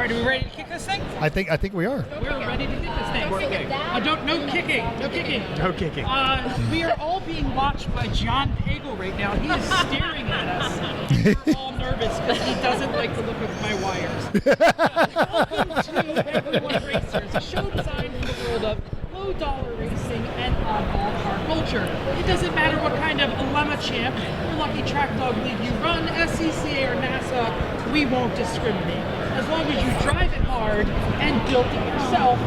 right, are we ready to kick this thing? I think we are. We're ready to kick this thing. No kicking. No kicking. We are all being watched by John Pagel right now. He is staring at us. And we're all nervous because he doesn't like the look of my wires. Welcome to Everyone Racers, a show designed for the world of low-dollar racing and oddball car culture. It doesn't matter what kind of lemma champ or lucky track dog league you run, SCCA or NASA, we won't discriminate. As long as you drive it hard and build it yourself,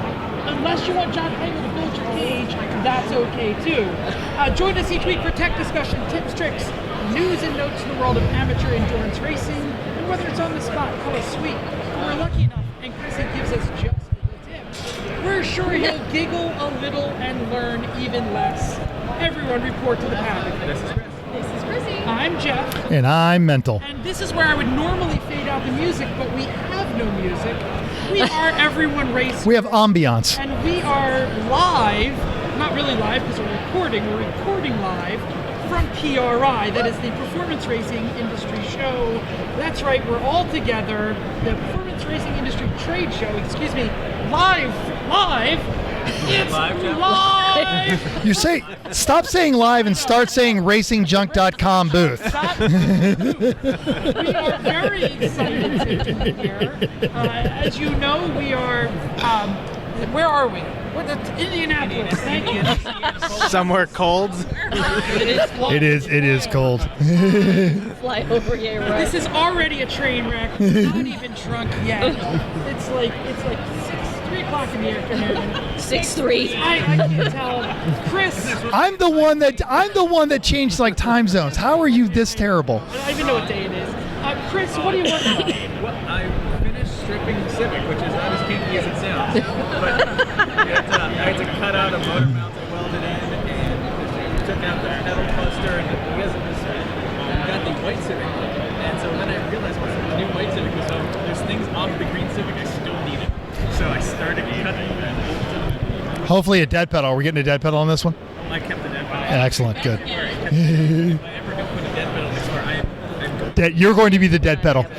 unless you want John Pagel to build your cage, that's okay too. Join us each week for tech discussion, tips, tricks, news and notes in the world of amateur endurance racing, and whether it's on the spot, call us sweet, or we're lucky enough and Chrissy gives us just we're sure he'll giggle a little and learn even less. Everyone report to the paddock. This is Chris. This is Chrissy. I'm Jeff. And I'm Mental. And this is where I would normally fade out the music, but we have no music. We are Everyone Racing. We have ambiance. And we are live, not really live because we're recording live from PRI, that is the Performance Racing Industry Show. That's right, we're all together. The Performance Racing Industry Trade Show, live. It's live. You stop saying live and start saying racingjunk.com booth. We are very excited to be here. As you know, we are, where are we? We're at Indianapolis. Thank you. Somewhere cold. It is cold. Fly over, yeah, right. This is already a train wreck. Not even drunk yet. It's like 3 o'clock in the afternoon. 6:03. I can't tell. Chris. I'm the one that changed like time zones. How are you this terrible? I don't even know what day it is. Chris, what are you working on? Well, I finished stripping the Civic, which is not as kinky as it sounds. But I had to cut out a motor mount that welded in, and took out the pedal cluster, and because of this, we got the white Civic. And so then I realized once the new white Civic was home, there's things off the green Civic I still needed. So I started cutting that. Hopefully a dead pedal. Are we getting a dead pedal on this one? I kept the dead pedal. Excellent, good. If I ever don't put a dead pedal next to I'm You're going to be the dead pedal. kept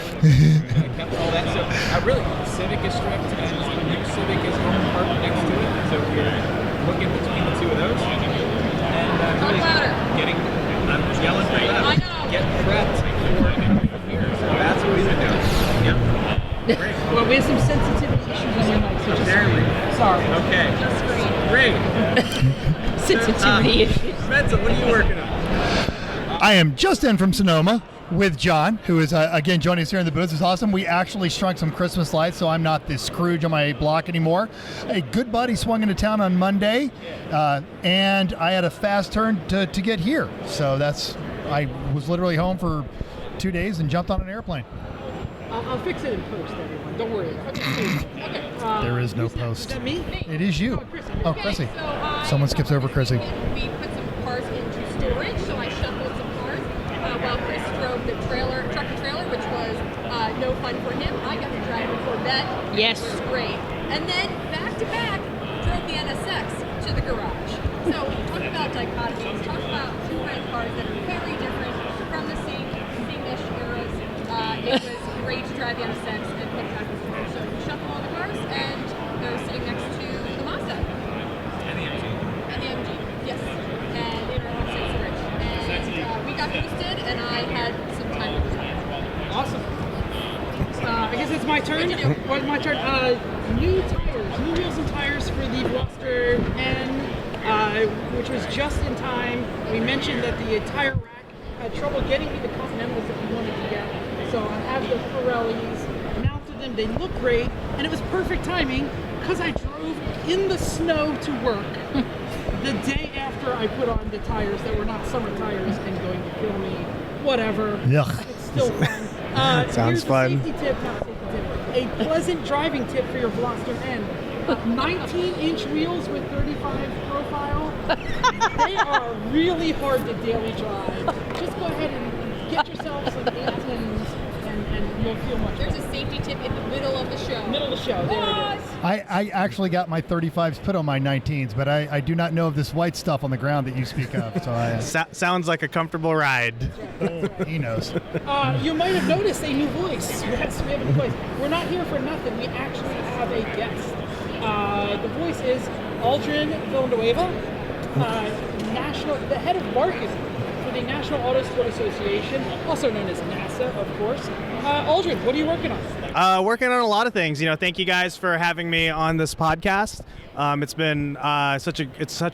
all that. So really, the Civic is stripped, and the new Civic is home parked next to it. So we're looking between the two of those. And Talk louder. I'm yelling right now. I know. Get prepped for here. So that's what we've been doing. Yep. Great. Well, we have some sensitivity issues on your mic, so just Apparently. sorry. Okay. Just screen. Great. Sensitivity issues. Mental, what are you working on? I am just in from Sonoma with John, who is again joining us here in the booth. It's awesome. We actually strung some Christmas lights, so I'm not the Scrooge on my block anymore. A good buddy swung into town on Monday, and I had a fast turn to get here. So I was literally home for 2 days and jumped on an airplane. I'll fix it in post, everyone. Don't worry about it. Okay. There is no Is post. that me? It is you. Chrissy. Oh, Chrissy. So, Someone skips over Chrissy. We put some cars into storage, so I shuffled some cars while Chris drove the truck trailer, which was no fun for him. I got to drive the Corvette. Yes. Which was great. And then back to back, drove the NSX to the garage. So talk about dichotomies. Talk about two race cars that are very different from the same-ish eras. It was great to drive the NSX and put back the storage. So we shuffle all the cars, and they're sitting next to the Mazda. And the MG. And the MG, yes. And in our offsite storage. And we got boosted, and I had some time with the Awesome. I guess it's my turn. What's my turn? New wheels and tires for the Gloucester N, which was just in time. We mentioned that the tire rack had trouble getting me the Continentals that we wanted to get. So I have the Pirellis, mounted them, they look great, and it was perfect timing because I drove in the snow to work the day after I put on the tires that were not summer tires and going to kill me. Whatever. Yuck. It's still fun. Sounds fun. A pleasant driving tip for your Gloucester N. 19-inch wheels with 35 profile. They are really hard to daily drive. Just go ahead and get yourself some 18s and you'll feel much There's better. a safety tip in the middle of the show. Middle of the show. There it is. I actually got my 35s put on my 19s, but I do not know of this white stuff on the ground that you speak of. So Sounds like a comfortable ride. he knows. You might have noticed a new voice. Yes, we have a new voice. We're not here for nothing. We actually have a guest. The voice is Aldrin Villanueva, the head of marketing for the National Autosport Association, also known as NASA, of course. Aldrin, what are you working on? Working on a lot of things. Thank you guys for having me on this podcast. It's been such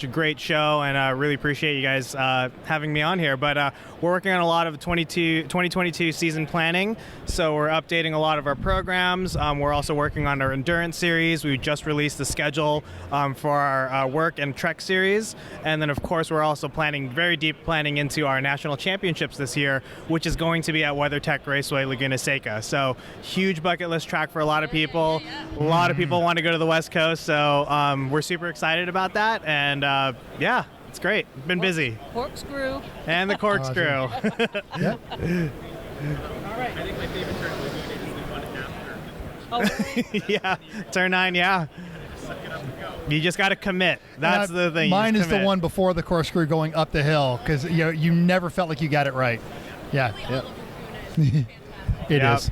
a great show, and I really appreciate you guys having me on here. But we're working on a lot of 2022 season planning, so we're updating a lot of our programs. We're also working on our endurance series. We just released the schedule for our work and trek series, and then of course we're also very deep planning into our national championships this year, which is going to be at WeatherTech Raceway Laguna Seca. So huge bucket list track for a lot of people. A lot of people want to go to the West Coast, so we're super excited about that, and yeah, it's great. Been busy. Corkscrew. And the corkscrew. Yeah. All right. I think my favorite turn was the one after. Yeah, turn 9, yeah. Suck it up and go. You just got to commit. That's Yeah, the thing. You Mine just is the commit. one before the corkscrew going up the hill because you never felt like you got it right. Yeah, All of Laguna is fantastic. it Yep. is. Each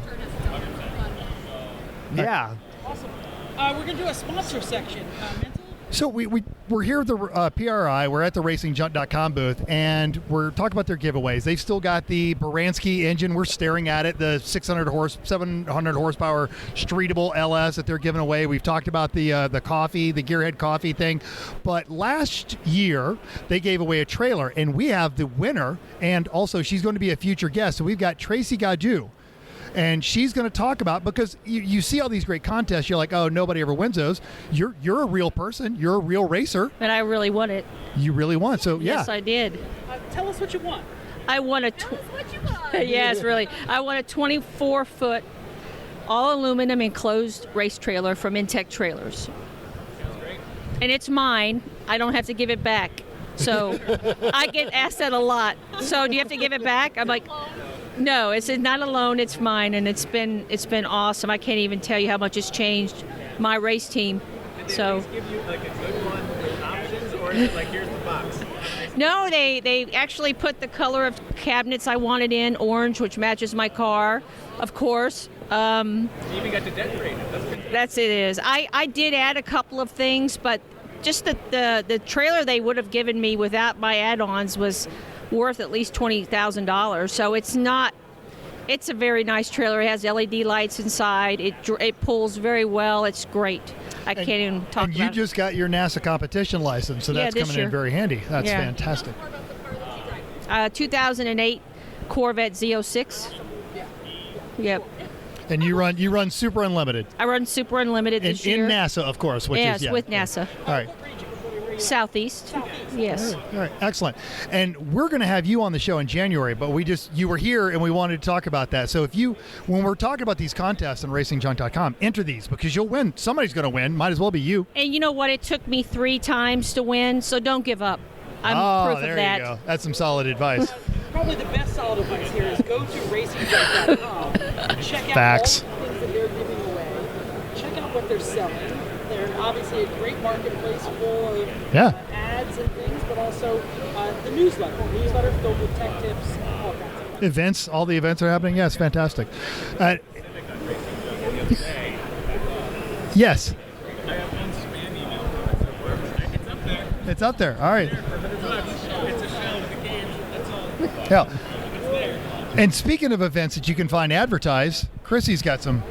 turn has its own fun. Yeah. Awesome. We're going to do a sponsor section. Mental? So we're here at the PRI. We're at the RacingJunt.com booth, and we're talking about their giveaways. They've still got the Baranski engine. We're staring at it, the 700 horsepower streetable LS that they're giving away. We've talked about the coffee, the Gearhead coffee thing. But last year, they gave away a trailer, and we have the winner, and also she's going to be a future guest. So we've got Tracy Gaudu. And she's going to talk about, because you see all these great contests, you're like, oh, nobody ever wins those. You're a real person. You're a real racer. But I really won it. You really won. So, yeah. Yes, I did. Tell us what you want. I won a. Tell us what you want. Yes, really. I won a 24-foot all aluminum enclosed race trailer from Intech Trailers. And it's mine. I don't have to give it back. So I get asked that a lot. So do you have to give it back? I'm like, no, it's not a loan. It's mine, and it's been awesome. I can't even tell you how much it's changed my race team. Did they So at least give you like a good one with options, or is it like here's the box? no, they actually put the color of cabinets I wanted in, orange, which matches my car, of course. You even got to decorate it. That's pretty. That's it is. I did add a couple of things, but just the trailer they would have given me without my add-ons was worth at least $20,000. So it's a very nice trailer. It has LED lights inside. It pulls very well. It's great. I can't even talk And about you it. just got your NASA competition license, so Yeah, that's this coming year. in very handy. That's Yeah. fantastic. More about the car that you drive. 2008 Corvette Z06. Yep. And you run Super Unlimited I run Super Unlimited in, this year. in NASA, of course. Which Yes, is, yeah. with NASA. All right. Southeast. Yes. All right, excellent. And we're going to have you on the show in January, but you were here and we wanted to talk about that. So when we're talking about these contests on RacingJunt.com, enter these because you'll win. Somebody's going to win. Might as well be you. And you know what? It took me 3 times to win, so don't give up. I'm proof there of that. you go. That's some solid advice. Probably the best solid advice here is go to RacingJunt.com, check out Facts. all the things that they're giving away, check out what they're selling. They're obviously a great marketplace full of Yeah. ads and things, but also the newsletter filled with tech tips, all kinds of stuff. Events, all the events are happening. Yes, fantastic. Yes. I have one spam email from it so far. It's up there. It's up there. All right. It's a shell with a cage. That's all. Yeah. It's there. And speaking of events that you can find advertised, Chrissy's got some.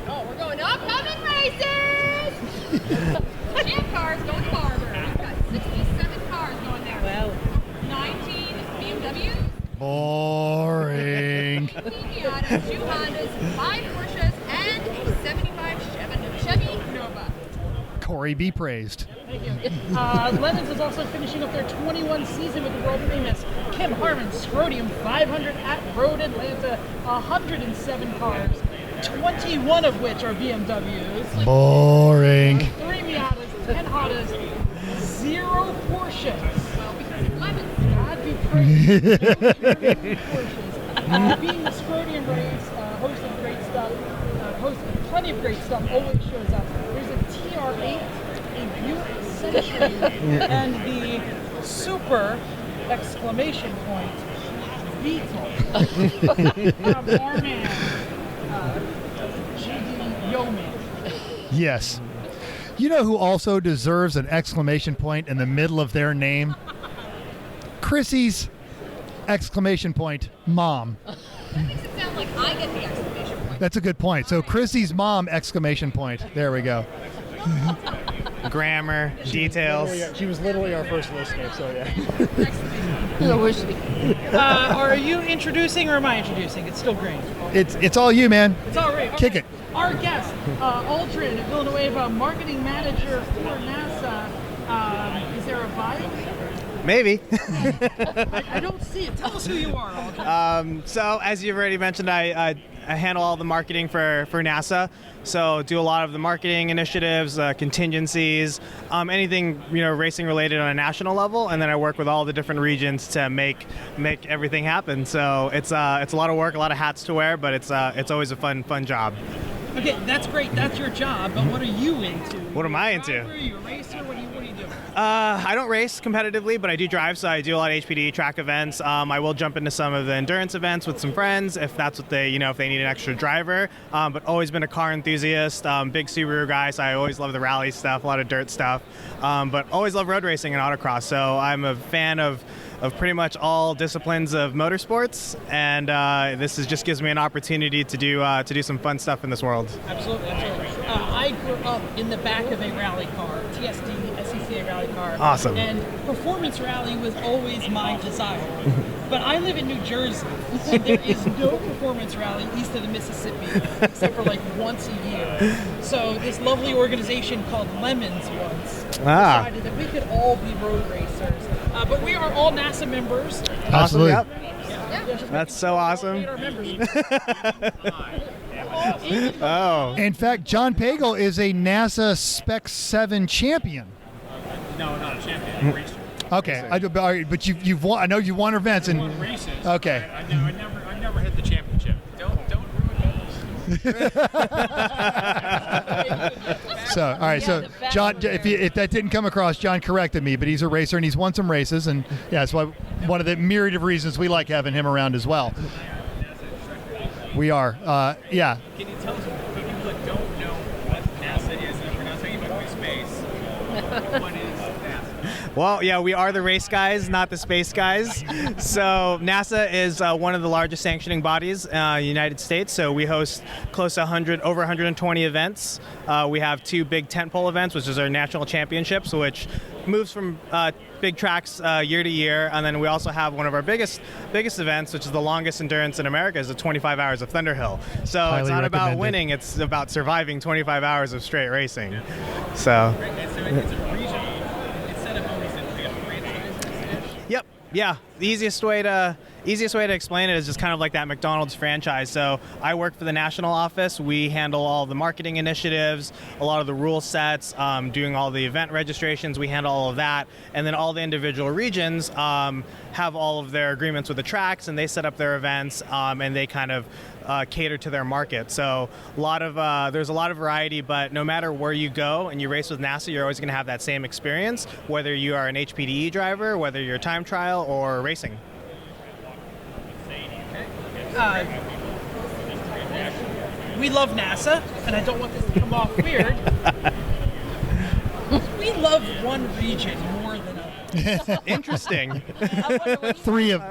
Oh, we're going upcoming races! Champ cars going to Barber. We've got 67 cars going there. Wow. 19 BMWs, Boring. 15 Miatas, 2 Hondas, 5 Porsches, and a 75 Chevy Nova. Corey, be praised. Thank you. Lemons is also finishing up their 21 season with the world famous Kim Harmon Scrodium 500 at Road Atlanta. 107 cars, 21 of which are BMWs, Boring. 3 Miatas, 10 Hondas, 0 Porsches. Well, because it's lemons. God be praised. No Porsches. Being the Scrodium race, host of great stuff, host of plenty of great stuff, always shows up. There's a TR8, a Buick Century, and the super exclamation point Beetle from our man, JD Yeoman. Yes. You know who also deserves an exclamation point in the middle of their name? Chrissy's exclamation point mom. That makes it sound like I get the exclamation point. That's a good point. So Chrissy's mom exclamation point. There we go. Grammar, details. She was literally our first listener, so yeah. Are you introducing or am I introducing? It's still green. It's all you, man. It's all right. Kick it. Our guest, Aldrin Villanueva, marketing manager for NASA. Is there a bio? Maybe. I don't see it. Tell us who you are, Aldrin. So as you've already mentioned, I handle all the marketing for NASA. So do a lot of the marketing initiatives, contingencies, anything racing related on a national level, and then I work with all the different regions to make everything happen. So it's a lot of work, a lot of hats to wear, but it's always a fun job. Okay, that's great. That's your job. But what are you into? What am I into? Are you a racer? What do you do? I don't race competitively, but I do drive, so I do a lot of HPD track events. I will jump into some of the endurance events with some friends if that's what they, if they need an extra driver. But always been a car enthusiast, big Subaru guy, so I always love the rally stuff, a lot of dirt stuff. But always love road racing and autocross, so I'm a fan of pretty much all disciplines of motorsports, and this just gives me an opportunity to do some fun stuff in this world. Absolutely, absolutely. I grew up in the back of a rally car, TSD, SCCA rally car. Awesome. And performance rally was always my desire. But I live in New Jersey, and there is no performance rally east of the Mississippi, except for like once a year. So this lovely organization called Lemons once decided that we could all be road racers. But we are all NASA members. Absolutely. Yep. That's so awesome. Oh. In fact, John Pagel is a NASA Spec 7 champion. No, not a champion, a racer. Okay, but you've won. I know you won events and Won races. okay. I never hit the championship. Don't ruin those. So all right, so John, if that didn't come across, John corrected me, but he's a racer and he's won some races, and yeah, that's why one of the myriad of reasons we like having him around as well. We are, yeah. Can you tell us, for people that don't know what NASA is, and we're not talking about space, what is NASA? Well, yeah, we are the race guys, not the space guys. So NASA is one of the largest sanctioning bodies in the United States. So we host close to over 120 events. We have 2 big tentpole events, which is our national championships, which moves from big tracks year to year, and then we also have one of our biggest events, which is the longest endurance in America, is the 25 hours of Thunderhill. So Highly it's not about recommended. winning; it's about surviving 25 hours of straight racing. So. It's a region instead of always a franchise. Yep. Yeah. The easiest way to explain it is just kind of like that McDonald's franchise. So I work for the national office. We handle all the marketing initiatives, a lot of the rule sets, doing all the event registrations. We handle all of that, and then all the individual regions have all of their agreements with the tracks, and they set up their events, and they kind of cater to their market. So there's a lot of variety, but no matter where you go and you race with NASA, you're always going to have that same experience, whether you are an HPDE driver, whether you're time trial or racing. We love NASA, and I don't want this to come off weird. We love one region more than others. Interesting. Three of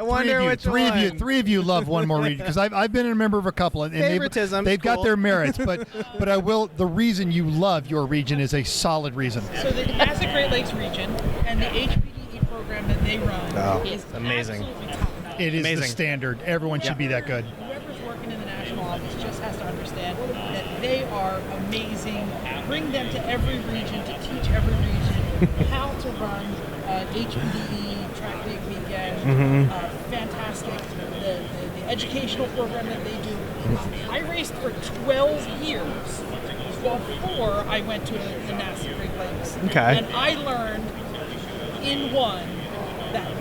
you love one more region, because I've been a member of a couple, and Favoritism, they've got cool. their merits, but the reason you love your region is a solid reason. So the NASA Great Lakes region and the HPDE program that they run is amazing. absolutely top-notch. It is Amazing. the standard. Everyone should be that good. Whoever's working in the national office just has to understand that they are amazing. Bring them to every region to teach every region how to run HPDE track week weekend. Fantastic. The educational program that they do. I raced for 12 years before I went to the NASA Great Lakes. Okay. And I learned in one that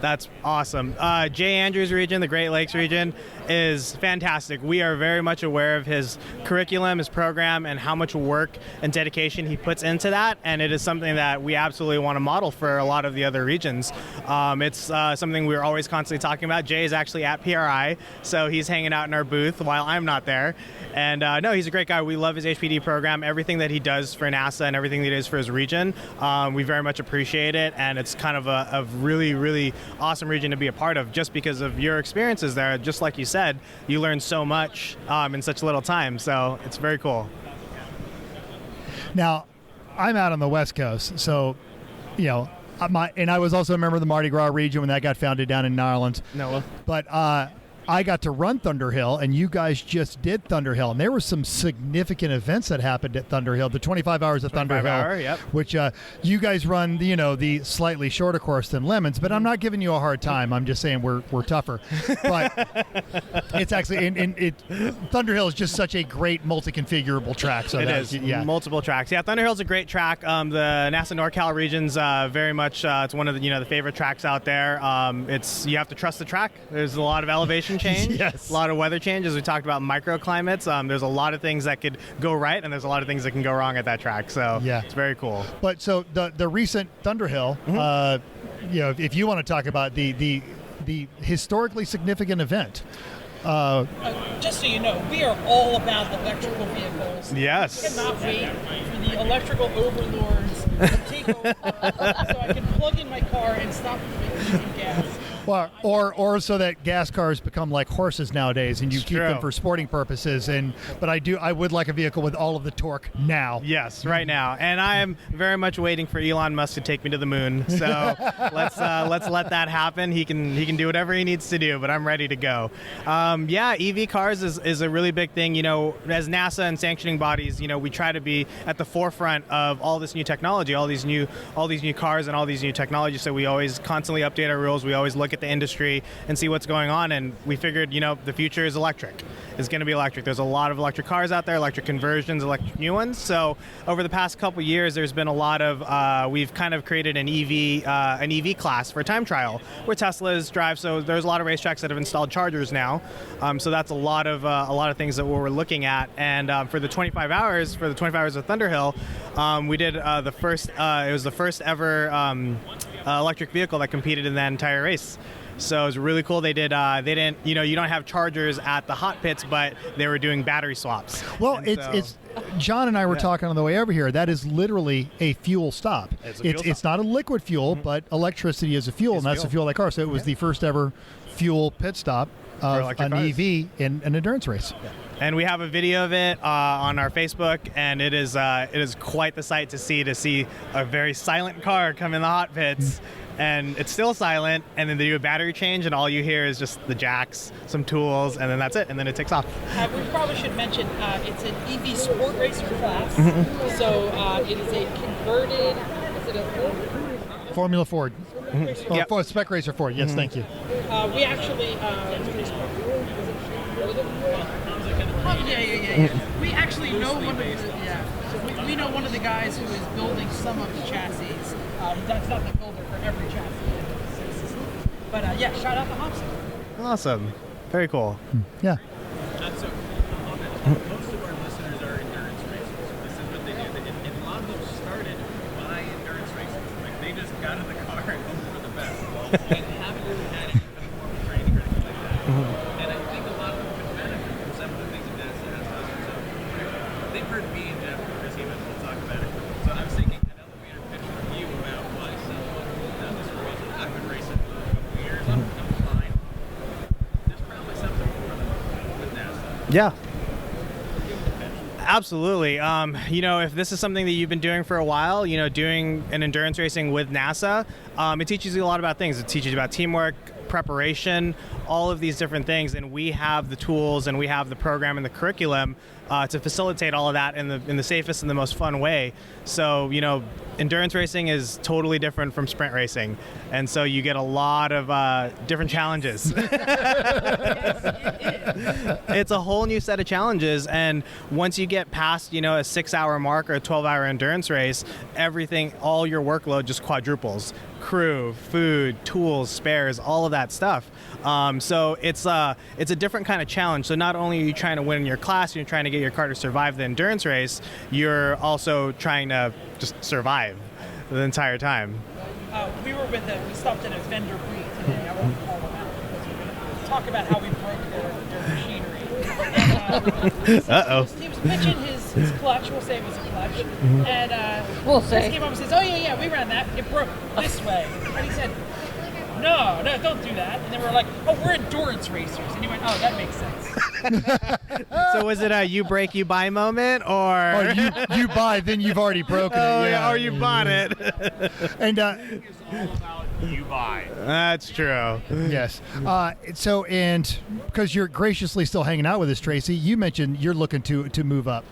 That's awesome. Jay Andrews region, the Great Lakes region, is fantastic. We are very much aware of his curriculum, his program, and how much work and dedication he puts into that, and it is something that we absolutely want to model for a lot of the other regions. It's something we're always constantly talking about. Jay is actually at PRI, so he's hanging out in our booth while I'm not there. And no, he's a great guy. We love his HPD program, everything that he does for NASA and everything that he does for his region. We very much appreciate it, and it's kind of a really, really awesome region to be a part of just because of your experiences there. Just like you said, you learn so much in such little time, so it's very cool. Now, I'm out on the West Coast, so, you know, and I was also a member of the Mardi Gras region when that got founded down in New Orleans. No. But I got to run Thunderhill, and you guys just did Thunderhill, and there were some significant events that happened at Thunderhill. The 25 hours of Thunderhill, yep. which you guys run, you know, the slightly shorter course than Lemons. But I'm not giving you a hard time. I'm just saying we're tougher. But it's actually Thunderhill is just such a great multi-configurable track. So it is multiple tracks. Yeah, Thunderhill's a great track. The NASA NorCal region's very much it's one of the favorite tracks out there. You have to trust the track. There's a lot of elevation change, yes. A lot of weather change. As we talked about microclimates, there's a lot of things that could go right, and there's a lot of things that can go wrong at that track. So yeah, it's very cool. But so the recent Thunderhill, if you want to talk about the historically significant event. Just so you know, we are all about electrical vehicles. Yes. I cannot wait for the electrical overlords to take over so I can plug in my car and stop using gas. Well, or so that gas cars become like horses nowadays, and you keep them for sporting purposes. But I would like a vehicle with all of the torque now. Yes, right now, and I am very much waiting for Elon Musk to take me to the moon. So let's let that happen. He can do whatever he needs to do, but I'm ready to go. EV cars is a really big thing. As NASA and sanctioning bodies, we try to be at the forefront of all this new technology, all these new cars and all these new technologies. So we always constantly update our rules. We always look at the industry and see what's going on, and we figured the future is electric. It's going to be electric. There's a lot of electric cars out there, electric conversions, electric new ones. So over the past couple years, there's been a lot of we've kind of created an EV class for a time trial where Teslas drive. So there's a lot of racetracks that have installed chargers now. So that's a lot of things that we're looking at. And for the 25 hours of Thunderhill, we did the first. It was the first ever electric vehicle that competed in that entire race. So it was really cool. They didn't, you don't have chargers at the hot pits, but they were doing battery swaps. Well, it's John and I were talking on the way over here. That is literally a fuel stop. It's not a liquid fuel, but electricity is a fuel, and that's the fuel of that car. So it was the first ever fuel pit stop of an EV in an endurance race. Yeah. And we have a video of it on our Facebook, and it is quite the sight to see a very silent car come in the hot pits. And it's still silent, and then they do a battery change, and all you hear is just the jacks, some tools, and then that's it, and then it takes off. We probably should mention it's an EV sport racer class, so it is a converted, is it a Formula Ford. Yep. Spec Racer Ford, yes, thank you. We actually, we actually know we know one of the guys who is building some of the chassis. That's not the builder for every chassis. But shout out to Hobson. Awesome. Very cool. Yeah. So, most of our listeners are endurance racers. This is what they do. And a lot of them started by endurance racing. Like, they just got in the car and hoped for the best. And haven't really had any form of training or anything like that. And I think a lot of them could benefit from some of the things that NASA has done. So, they've heard me and Jeff and Chrissy, and we'll talk about it. So I was thinking an elevator pitch from you about why someone down this race. I've been racing for a couple of years. I'm fine. There's probably something for them with NASA. Yeah. Absolutely. If this is something that you've been doing for a while, doing an endurance racing with NASA, it teaches you a lot about things. It teaches you about teamwork, preparation, all of these different things, and we have the tools and we have the program and the curriculum to facilitate all of that in the safest and the most fun way. So, endurance racing is totally different from sprint racing, and so you get a lot of different challenges. It's a whole new set of challenges, and once you get past, a 6-hour mark or a 12-hour endurance race, all your workload just quadruples. crew, food, tools, spares, all of that stuff. So it's a different kind of challenge. So not only are you trying to win in your class, you're trying to get your car to survive the endurance race, you're also trying to just survive the entire time. We stopped at a vendor booth today. I won't call them out because we're going to talk about how we broke their machinery. Uh-oh. He was pitching his clutch. We'll say it was a clutch. And We'll Chris say. came up and says, "Oh yeah, we ran that. It broke this way." And he said, "No, don't do that." And then we're like, "Oh, we're endurance racers." And he went, "Oh, that makes sense." So was it a you break, you buy moment, or Or you buy, then you've already broken oh, it. Yeah. or you bought it? And You buy. That's true. yes. So, and because you're graciously still hanging out with us, Tracy, you mentioned you're looking to move up.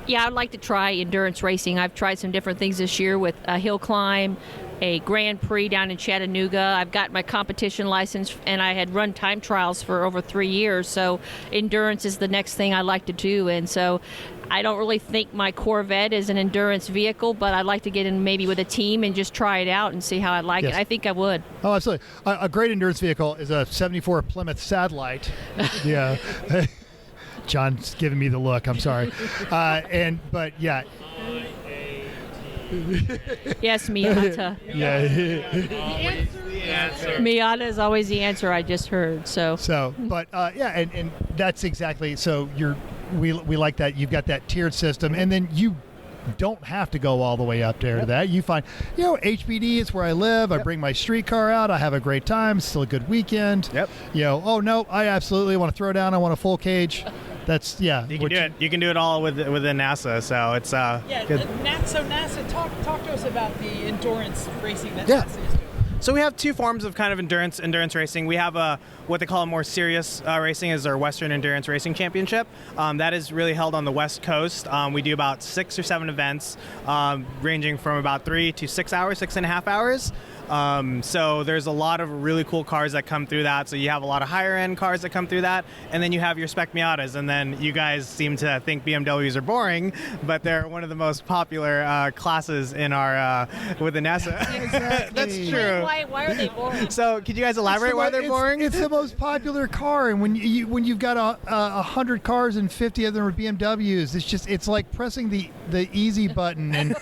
Yeah, I'd like to try endurance racing. I've tried some different things this year with a hill climb, a Grand Prix down in Chattanooga. I've got my competition license, and I had run time trials for over 3 years. So endurance is the next thing I like to do. And so I don't really think my Corvette is an endurance vehicle, but I'd like to get in maybe with a team and just try it out and see how I like Yes. it. I think I would. Oh, absolutely. A great endurance vehicle is a 74 Plymouth Satellite. Yeah. John's giving me the look. I'm sorry. But yeah. Yes, Miata. Yeah. Miata is always the answer I just heard. So But yeah, and that's exactly, so we like that you've got that tiered system, and then you don't have to go all the way up there to that. You find, HBD is where I live. I bring my streetcar out. I have a great time. It's still a good weekend. Yep. Oh no, I absolutely want to throw down. I want a full cage. That's You can do it. You can do it all within NASA. So it's good. NASA, talk to us about the endurance racing that Yeah. NASA is doing. So we have two forms of kind of endurance racing. We have what they call a more serious racing is our Western Endurance Racing Championship. That is really held on the West Coast. We do about 6 or 7 events, ranging from about 3 to 6 hours, 6.5 hours. So there's a lot of really cool cars that come through that. So you have a lot of higher end cars that come through that, and then you have your spec Miatas, and then you guys seem to think BMWs are boring, but they're one of the most popular classes in our with the NASA. Exactly. That's true. Why are they boring? So could you guys elaborate why they're boring? It's the most popular car, and when you've got 100 cars and 50 of them are BMWs, it's like pressing the easy button and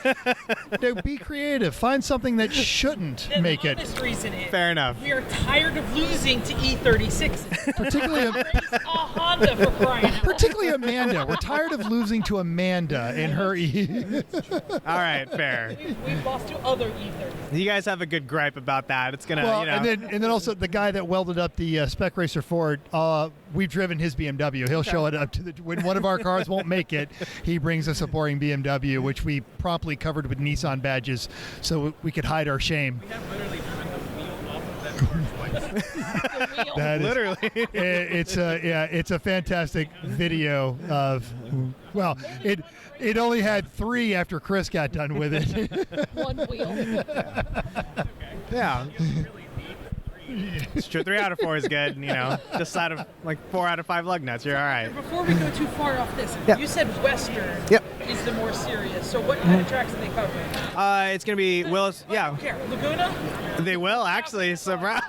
be creative. Find something that shouldn't make it. This reason is Fair enough. we are tired of losing to E36s. Particularly, Race a Honda for crying out loud. particularly Amanda. We're tired of losing to Amanda in her E. All right, fair. We've lost to other E30s. You guys have a good gripe about that. It's gonna, Well, and then also the guy that welded up the Spec Racer Ford. We've driven his BMW. He'll show it up to when one of our cars won't make it. He brings us a boring BMW, which we promptly covered with Nissan badges so we could hide our shame. We have literally driven the wheel off of that car twice. That is- literally. it's a fantastic video of. Well, it only had 3 after Chris got done with it. One wheel. Yeah. It's true. 3 out of 4 is good. Just out of like 4 out of 5 lug nuts, you're all right. Before we go too far off this, Yeah. you said Western Yep. is the more serious. So what kind of tracks are they covering? It's gonna be Willis. Yeah, Here, Laguna? they will actually. Surprise.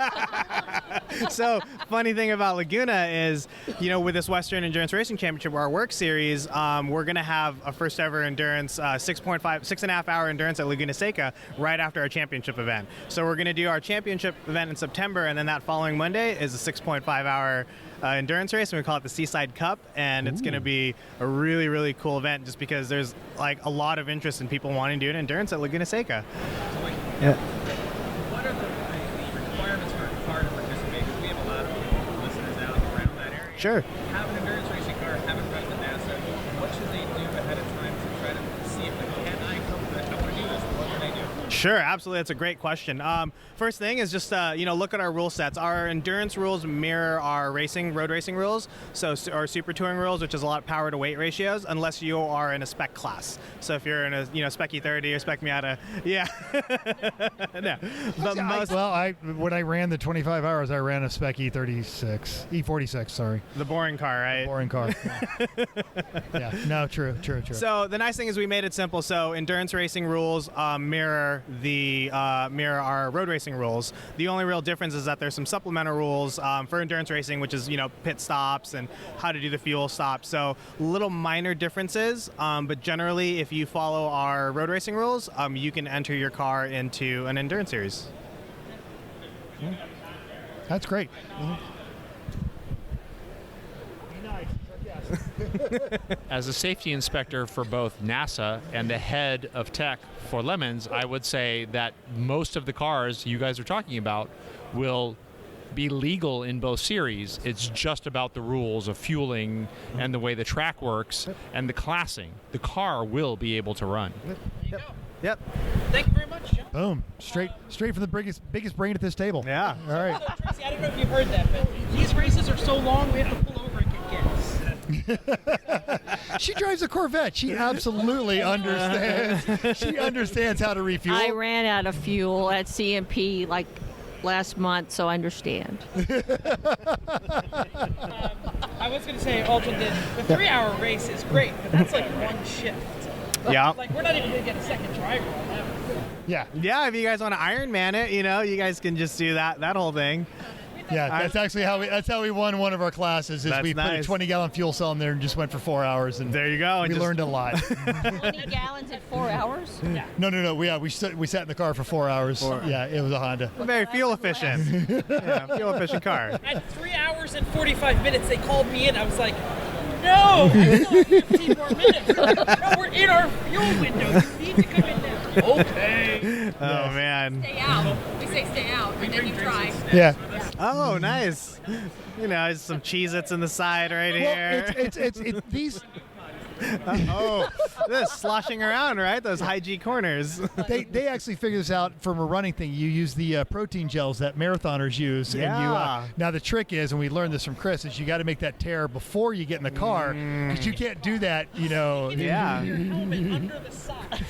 So funny thing about Laguna is, with this Western Endurance Racing Championship, our work series, we're gonna have a first ever endurance 6.5 hour endurance at Laguna Seca right after our championship event. So we're gonna do our championship event in September, and then that following Monday is a 6.5 hour endurance race, and we call it the Seaside Cup, and it's going to be a really, really cool event just because there's like a lot of interest in people wanting to do an endurance at Laguna Seca. Yeah. What are the requirements for a car to participate? Because we have a lot of listeners out around that area. Sure. Have an endurance racing car, haven't run to NASA. What should they do ahead of time to try to see if I want to do this? What can I do? Sure, absolutely. That's a great question. First thing is just look at our rule sets. Our endurance rules mirror our road racing rules. So our super touring rules, which is a lot of power to weight ratios, unless you are in a spec class. So if you're in a spec E30 or spec Miata, yeah. No. But when I ran the 25 hours, I ran a Spec E46, sorry. the boring car, right? Boring car. Yeah. No, true. So the nice thing is we made it simple. So endurance racing rules mirror mirror our road racing rules. The only real difference is that there's some supplemental rules for endurance racing, which is pit stops and how to do the fuel stops. So little minor differences, but generally, if you follow our road racing rules, you can enter your car into an endurance series. That's great. As a safety inspector for both NASA and the head of tech for Lemons, I would say that most of the cars you guys are talking about will be legal in both series. It's just about the rules of fueling and the way the track works and the classing. The car will be able to run. There you go. Yep. Thank you very much, John. Boom. Straight from the biggest brain at this table. Yeah. All right. Tracy, I don't know if you've heard that, but these races are so long, we have to pull over and get gas. She drives a Corvette. She absolutely understands. She understands how to refuel. I ran out of fuel at CMP like last month, so I understand. I was going to say, Aldrin, the 3-hour race is great, but that's like one shift. Yeah. Like, we're not even going to get a second driver on that one. Yeah. Yeah, if you guys want to Ironman it, you guys can just do that whole thing. Yeah, that's actually how we won one of our classes. Is That's we put a nice. 20-gallon fuel cell in there and just went for 4 hours, and There you go. we learned a lot. 20 gallons in 4 hours? Yeah. No. We sat in the car for 4 hours. Yeah, it was a Honda. Very fuel efficient. Yeah, fuel efficient car. At 3 hours and 45 minutes, they called me in. I was like, no, I still have 15 more minutes. No, we're in our fuel window. You need to come in now. Okay. Oh man. Stay out. We say stay out, and then you try. Yeah. Oh, nice. Some Cheez-Its in the side right Well, here. it's these. Oh, this sloshing around, right? Those high G corners. They actually figured this out from a running thing. You use the protein gels that marathoners use. Yeah. And now the trick is, and we learned this from Chris, is you got to make that tear before you get in the car, because you can't do that. Yeah. Under the sock.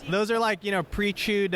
Those are like, pre-chewed,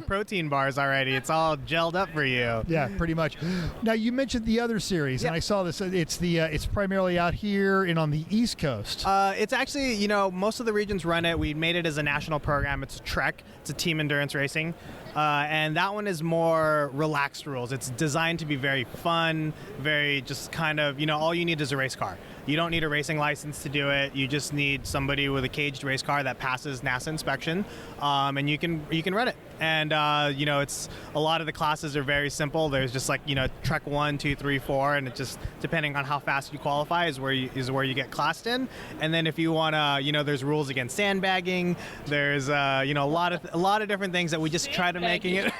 protein bars already. It's all gelled up for you. Yeah, pretty much. Now you mentioned the other series, and I saw this. It's primarily out here and on the East Coast. It's actually, most of the regions run it. We made it as a national program. It's a Trek. It's a team endurance racing. And that one is more relaxed rules. It's designed to be very fun, very just kind of, all you need is a race car. You don't need a racing license to do it. You just need somebody with a caged race car that passes NASA inspection, and you can run it. And it's a lot of the classes are very simple. There's just like Trek 1, 2, 3, 4, and it just depending on how fast you qualify is where you get classed in. And then if you want to, there's rules against sandbagging. There's a lot of different things that we just try to making it.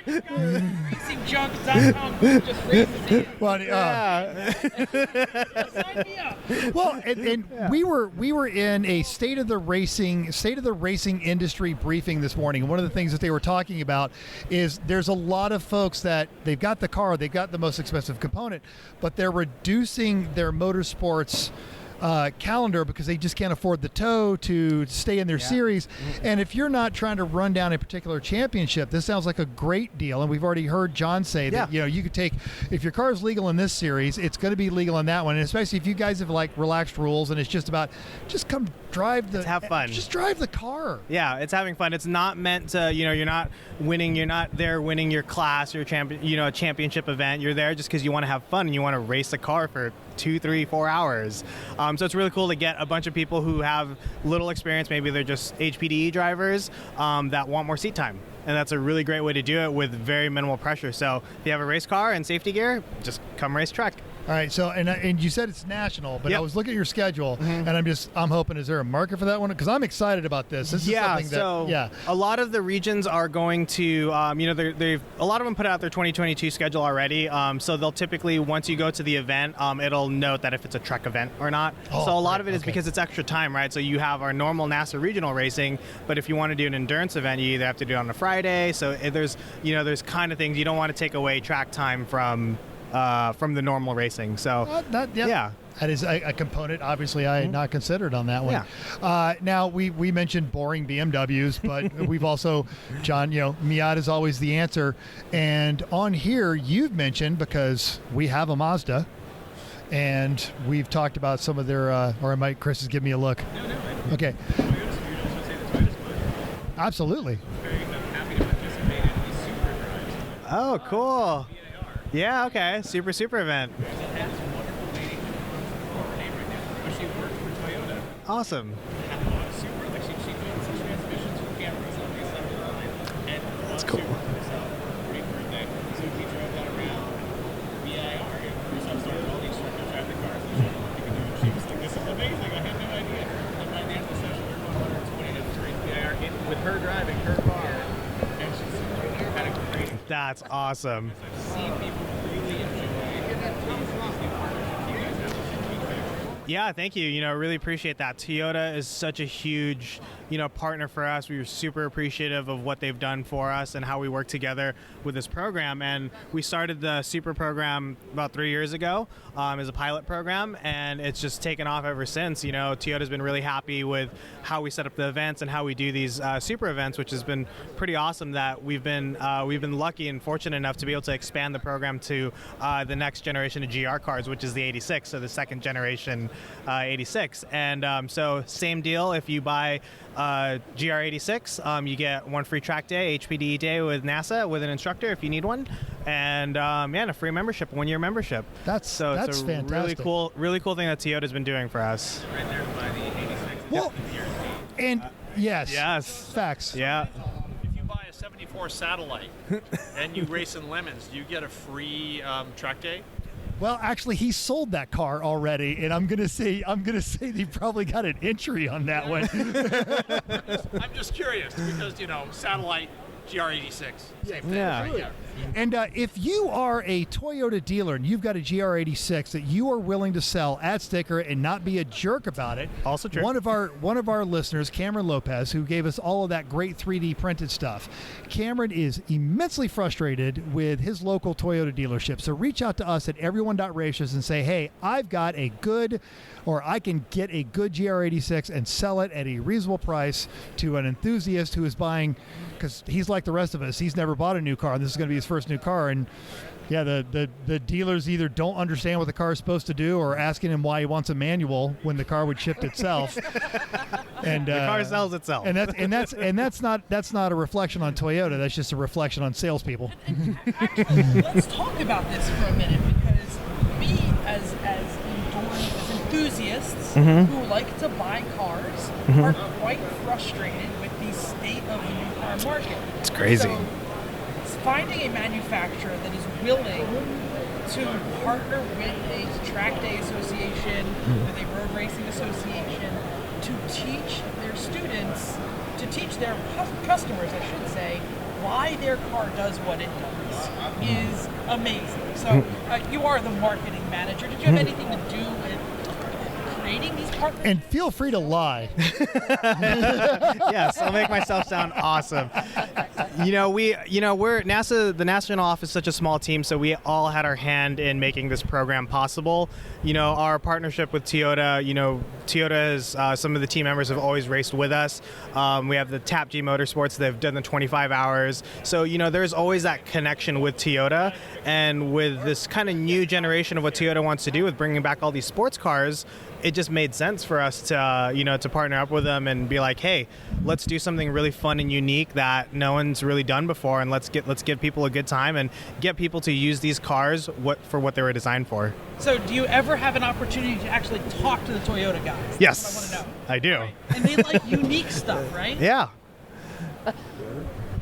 RacingJunk.com just raises it. Well, Sign me up. Well, and we were in a state of the racing industry briefing this morning, and one of the things that they were talking about is there's a lot of folks that they've got the car, they've got the most expensive component, but they're reducing their motorsports calendar because they just can't afford the tow to stay in their series. And if you're not trying to run down a particular championship, this sounds like a great deal. And we've already heard John say that you could take, if your car is legal in this series, it's going to be legal in that one. And especially if you guys have like relaxed rules and it's just about just come drive the have fun. Just drive the car. Yeah, it's having fun. It's not meant to, you're not winning. You're not there winning your class or a championship event. You're there just because you want to have fun and you want to race a car for 2, 3, 4 hours. So it's really cool to get a bunch of people who have little experience. Maybe they're just HPDE drivers that want more seat time. And that's a really great way to do it with very minimal pressure. So if you have a race car and safety gear, just come race Trek. All right, so and you said it's national, but I was looking at your schedule, and I'm hoping, is there a market for that one? Because I'm excited about this. This is something that, a lot of the regions are going to, they've a lot of them put out their 2022 schedule already. So they'll typically, once you go to the event, it'll note that if it's a Trek event or not. So a lot of it is because it's extra time, right? So you have our normal NASA regional racing, but if you want to do an endurance event, you either have to do it on a Friday. So there's kind of things you don't want to take away track time from the normal racing. So that is a component obviously I had not considered on that one. Now we mentioned boring BMWs, but we've also, John, Miata is always the answer, and on here you've mentioned, because we have a Mazda, and we've talked about some of their. Or I might. Chris is giving me a look. No. Okay. Absolutely. Very happy to participate in these super drives. Oh, cool. Yeah, okay. Super event. It has a wonderful lady her name right now, but she worked for Toyota. Awesome. Had a lot of super, like she builds the transmissions for cameras on the assembly line. And that's cool. So, pretty birthday. So we drove that around E1R. Chris started all the instructors drive the cars. She was like, this is amazing. I had no idea. And by the end of the session, we were going 120 to 3 E1R with her driving her car. And she's had a great. That's awesome. I've seen people really enjoy these new partnerships you guys have with feedback. Yeah, thank you. Really appreciate that. Toyota is such a huge, partner for us. We were super appreciative of what they've done for us and how we work together with this program. And we started the Super program about 3 years ago as a pilot program, and it's just taken off ever since. Toyota's been really happy with how we set up the events and how we do these Super events, which has been pretty awesome. That we've been lucky and fortunate enough to be able to expand the program to the next generation of GR cars, which is the 86, so the second generation 86. And so same deal. If you buy GR86, you get one free track day, HPDE day with NASA with an instructor if you need one, and a free membership, 1 year membership. That's It's a fantastic. really cool thing that Toyota's been doing for us. Right there by the 86. Well, and yes, facts. Yeah. If you buy a 74 Satellite and you race in Lemons, do you get a free track day? Well, actually, he sold that car already, and I'm gonna say they probably got an entry on that one. I'm just curious because Satellite GR86, same thing. Yeah. Right? Yeah. And if you are a Toyota dealer and you've got a GR86 that you are willing to sell, add sticker, and not be a jerk about it, Also true. One of our listeners, Cameron Lopez, who gave us all of that great 3D printed stuff. Cameron is immensely frustrated with his local Toyota dealership. So reach out to us at everyone.racers and say, hey, I've got a good, or I can get a good GR86 and sell it at a reasonable price to an enthusiast who is buying, because he's like the rest of us. He's never bought a new car, and this is going to be his first new car. And yeah, the dealers either don't understand what the car is supposed to do, or asking him why he wants a manual when the car would shift itself. And The car sells itself. And that's not a reflection on Toyota. That's just a reflection on salespeople. Actually, let's talk about this for a minute, because we, as enthusiasts who like to buy cars, are quite frustrated with the state of the new car market. It's crazy. So, finding a manufacturer that is willing to partner with a track day association, with a road racing association, to teach their students, to teach their customers, I should say, why their car does what it does is amazing. So you are the marketing manager. Did you have anything to do with creating these partnerships? And feel free to lie. Yes, I'll make myself sound awesome. We're NASA. The National Office is such a small team, so we all had our hand in making this program possible. Our partnership with Toyota. Toyota is some of the team members have always raced with us. We have the TAP G Motorsports. They've done the 25 hours. So there's always that connection with Toyota, and with this kind of new generation of what Toyota wants to do with bringing back all these sports cars. It just made sense for us to partner up with them and be like, hey, let's do something really fun and unique that no one's really done before, and let's give people a good time and get people to use these cars for what they were designed for. So do you ever have an opportunity to actually talk to the Toyota guys? Yes, That's what I want to know. I do. And they like unique stuff, right? Yeah.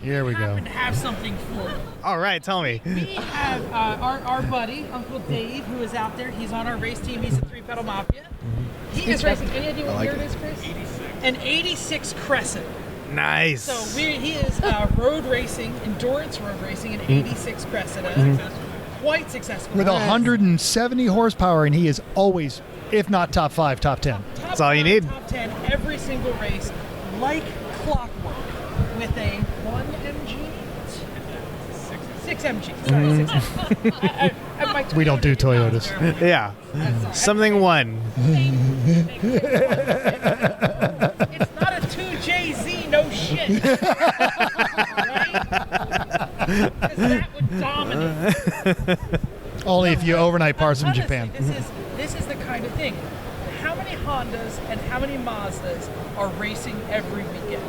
Here we go. Happen to have something for you. All right, tell me. We have our buddy, Uncle Dave, who is out there. He's on our race team. He's a 3-pedal Mafia. He is racing. Any idea what year it is, Chris? 86. An 86 Crescent. Nice. So he is road racing, endurance road racing, an 86 Cressida. Quite successful. With 170 horsepower, and he is always, if not top 5, top 10. That's all you need. Top 10 every single race, like clockwork, with a 1 MG. 6 MG. Sorry, 6 MG. We don't do Toyotas. Yeah. Something one. It's not a 2JZ, no shit. Right? Because that would dominate. Only if you overnight parts from Japan. This thing. How many Hondas and how many Mazdas are racing every weekend?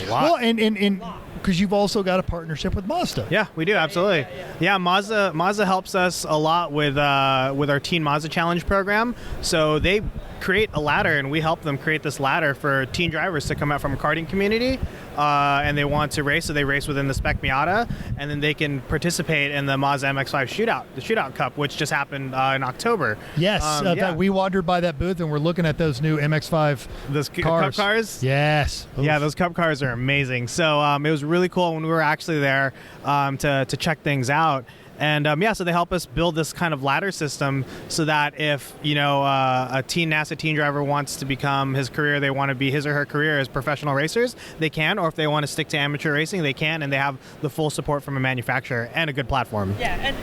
Well, and because you've also got a partnership with Mazda. Yeah, we do, absolutely. Yeah, Mazda helps us a lot with our Teen Mazda Challenge program. So they create a ladder, and we help them create this ladder for teen drivers to come out from a karting community, and they want to race. So they race within the Spec Miata, and then they can participate in the Mazda MX-5 shootout, the Shootout Cup, which just happened in October. Yes, we wandered by that booth, and we're looking at those new MX-5 those cars. Cup cars. Yes. Yeah, those Cup cars are amazing. So it was really cool when we were actually there to check things out. And so they help us build this kind of ladder system so that if, a NASA teen driver wants to become his career, they want to be his or her career as professional racers, they can. Or if they want to stick to amateur racing, they can. And they have the full support from a manufacturer and a good platform. Yeah, and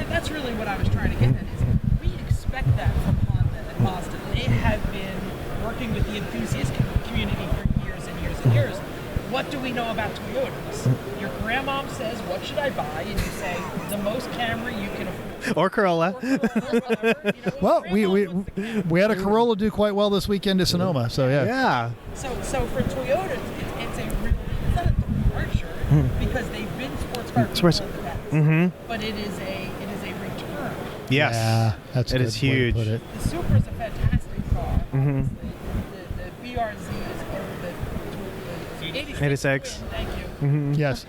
that's really what I was trying to get at is we expect that from Honda and Mazda. They have been working with the enthusiast community for years and years and years. What do we know about Toyotas? Your grandmom says, what should I buy? And you say, the most Camry you can afford. Or Corolla. Well, we had a Corolla do quite well this weekend to Sonoma, so yeah. Yeah. So for Toyota, it's not a departure because they've been sports car people in the past. Mm-hmm. But it is a return. Yes. Yeah, that's a it good is way to huge. put it. The Supra is a fantastic car. Mhm. The BRZ is the 86. Thank you. Mm-hmm. Yes,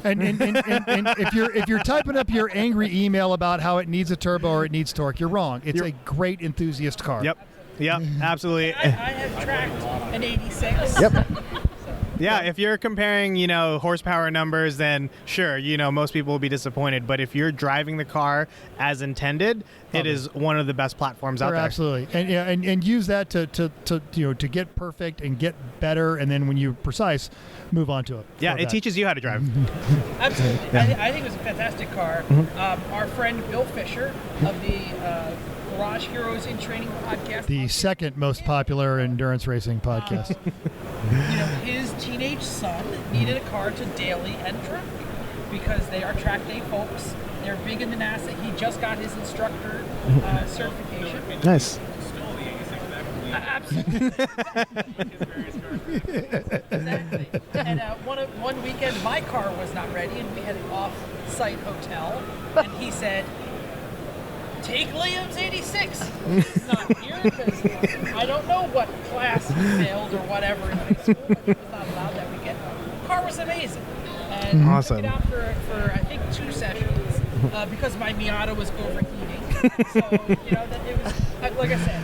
and if you're typing up your angry email about how it needs a turbo or it needs torque, you're wrong. It's a great enthusiast car. Yep, absolutely. I have tracked an 86. Yep. Yeah, if you're comparing, horsepower numbers, then sure, most people will be disappointed. But if you're driving the car as intended, it is one of the best platforms out there. Absolutely, and use that to get perfect and get better, and then when you're precise, move on to it. Yeah, it teaches you how to drive. Absolutely. Yeah. I think it was a fantastic car. Our friend Bill Fisher of the Garage Heroes in Training podcast. The second most popular endurance racing podcast. His teenage son needed a car to daily and track because they are track day folks. They're big in the NASA. He just got his instructor certification. Nice. Absolutely. Exactly. And one weekend, my car was not ready, and we had an off-site hotel. And he said, "Take Liam's 86." He's not here because I don't know what class he failed or whatever in high school, but he was not allowed that weekend. The car was amazing. And Awesome. I took it out for I think 2 sessions because my Miata was overheating. So, that it was, like I said,